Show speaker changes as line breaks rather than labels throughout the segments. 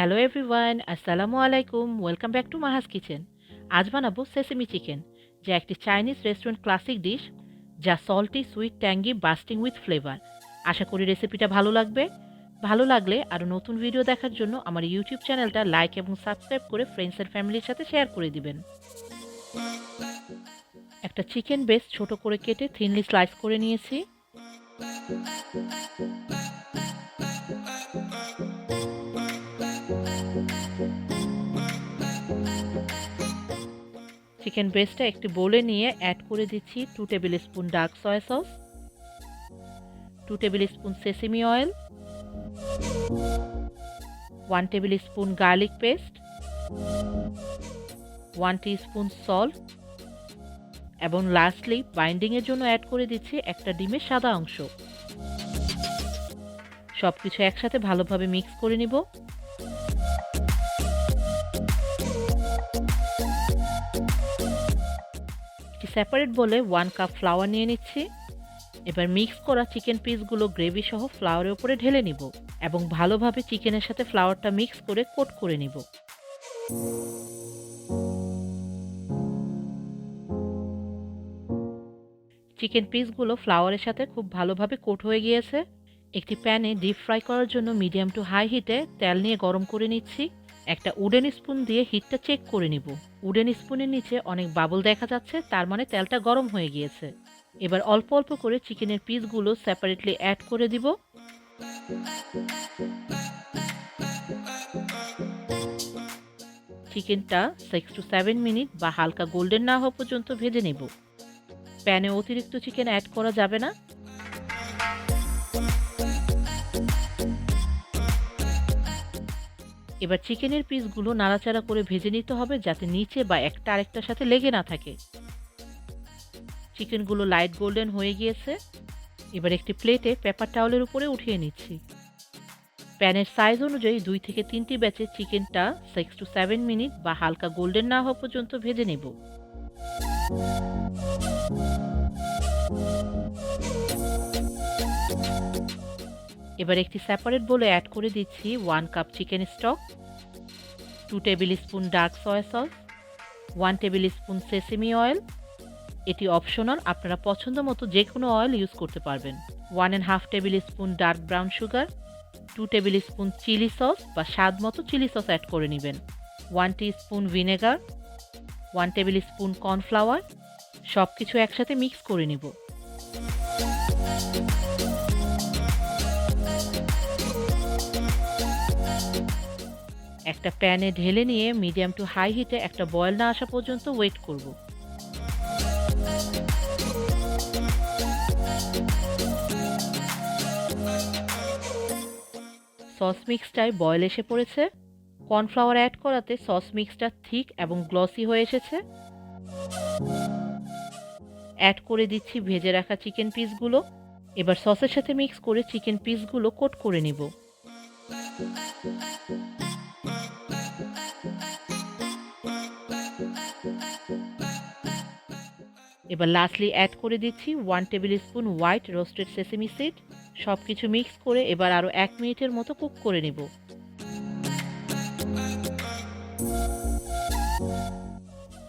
Hello everyone, আসসালামু আলাইকুম। Welcome back to Maha's kitchen. আজ বানাবো সেসেমি চিকেন, যা একটি চাইনিজ রেস্টুরেন্ট ক্লাসিক ডিশ, যা salty, sweet, tangy, bursting with flavour. আশা করি রেসিপিটা ভালো লাগবে। ভালো লাগলে আরও নতুন ভিডিও দেখার জন্য আমার ইউটিউব চ্যানেলটা লাইক এবং সাবস্ক্রাইব করে ফ্রেন্ডস অ্যান্ড ফ্যামিলির সাথে শেয়ার করে দিবেন। একটা চিকেন বেস ছোট করে কেটে থিনলি স্লাইস করে নিয়েছি। চিকেন ব্রেস্টটা একটি বোলে নিয়ে অ্যাড করে দিচ্ছি 2 tablespoon dark soya sauce, 2 tablespoon sesame oil, 1 tablespoon garlic paste, 1 teaspoon salt এবং লাস্টলি বাইন্ডিংয়ের জন্য অ্যাড করে দিচ্ছি একটা ডিমের সাদা অংশ। সব কিছু একসাথে ভালোভাবে মিক্স করে নিব। একটি সেপারেট বলে 1 কাপ ফ্লাওয়ার নিয়ে নিচ্ছি। এবার মিক্স করা চিকেন পিসগুলো গ্রেভি সহ ফ্লাওয়ারের উপরে ঢেলে নিব এবং ভালোভাবে চিকেনের সাথে ফ্লাওয়ারটা মিক্স করে কোট করে নিব। চিকেন পিসগুলো ফ্লাওয়ারের সাথে খুব ভালোভাবে কোট হয়ে গিয়েছে। একটি প্যানে ডিপ ফ্রাই করার জন্য মিডিয়াম টু হাই হিটে তেল নিয়ে গরম করে নিচ্ছি। একটা উডেন স্পুন দিয়ে হিটটা চেক করে নিব। উডেন স্পুনের নিচে অনেক বাবল দেখা যাচ্ছে, তার মানে তেলটা গরম হয়ে গিয়েছে। এবার অল্প অল্প করে চিকেনের পিসগুলো সেপারেটলি অ্যাড করে দিব। চিকেনটা 6 to 7 মিনিট বা হালকা গোল্ডেন না হওয়া পর্যন্ত ভেজে নেব। প্যানে অতিরিক্ত চিকেন অ্যাড করা যাবে না। এবার চিকেনের পিসগুলো নাড়াচাড়া করে ভেজে নিতে হবে, যাতে নিচে বা একটা আরেকটার সাথে লেগে না থাকে। চিকেনগুলো লাইট গোল্ডেন হয়ে গিয়েছে। এবার একটি প্লেটে পেপার টাওয়ালের উপরে উঠিয়ে নিচ্ছি। প্যানের সাইজ অনুযায়ী 2 থেকে 3টি ব্যাচে চিকেনটা 6 to 7 মিনিট বা হালকা গোল্ডেন না হওয়া পর্যন্ত ভেজে নেব। এবার একটি সেপারেট বোলে অ্যাড করে দিচ্ছি 1 cup chicken stock, 2 tablespoon dark soya sauce, 1 tablespoon sesame oil. এটি অপশনাল, আপনারা পছন্দ মতো যে কোনো অয়েল ইউজ করতে পারবেন। 1.5 tablespoon dark brown sugar, 2 tablespoon chilli sauce বা স্বাদ মতো চিলি সস অ্যাড করে নেবেন, 1 teaspoon vinegar, 1 tablespoon cornflour. সব কিছু একসাথে মিক্স করে নিব। একটা প্যানে ঢেলে নিয়ে মিডিয়াম টু হাই হিটে একটা বয়েল না আসা পর্যন্ত ওয়েট করব। সস মিক্সটায় বয়েল এসে পড়েছে। কর্নফ্লাওয়ার অ্যাড করাতে সস মিক্সটা থিক এবং গ্লসি হয়ে এসেছে। অ্যাড করে দিচ্ছি ভেজে রাখা চিকেন পিসগুলো। এবার সসের সাথে মিক্স করে চিকেন পিসগুলো কোট করে নিব। এবার লাস্টলি অ্যাড করে দিচ্ছি 1 tablespoon white roasted sesame seed. সব কিছু মিক্স করে এবার আরও 1 মিনিটের মতো কুক করে নেব।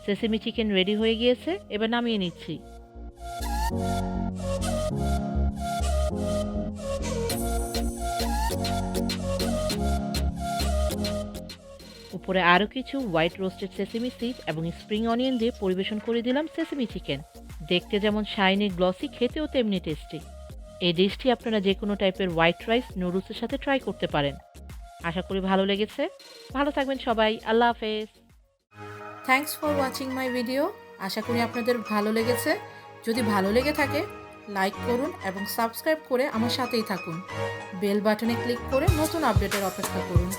সেসেমি চিকেন রেডি হয়ে গিয়েছে, এবার নামিয়ে নিচ্ছি। উপরে আরও কিছু হোয়াইট রোস্টেড সেসেমি সিড এবং স্প্রিং অনিয়ন দিয়ে পরিবেশন করে দিলাম সেসেমি চিকেন। দেখতে যেমন শাইনি গ্লসি, খেতেও তেমনি টেস্টি। এই ডিশটি আপনারা যে কোনো টাইপের হোয়াইট রাইস, নুডলসের সাথে ট্রাই করতে পারেন। আশা করি ভালো লেগেছে। ভালো থাকবেন সবাই। আল্লাহ হাফেজ।
Thanks for watching my video. আশা করি আপনাদের ভালো লেগেছে। যদি ভালো লেগে থাকে লাইক করুন এবং সাবস্ক্রাইব করে আমার সাথেই থাকুন। বেল বাটনে ক্লিক করে নতুন আপডেটের অপেক্ষা করুন।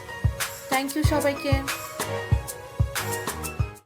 থ্যাংক ইউ সবাইকে।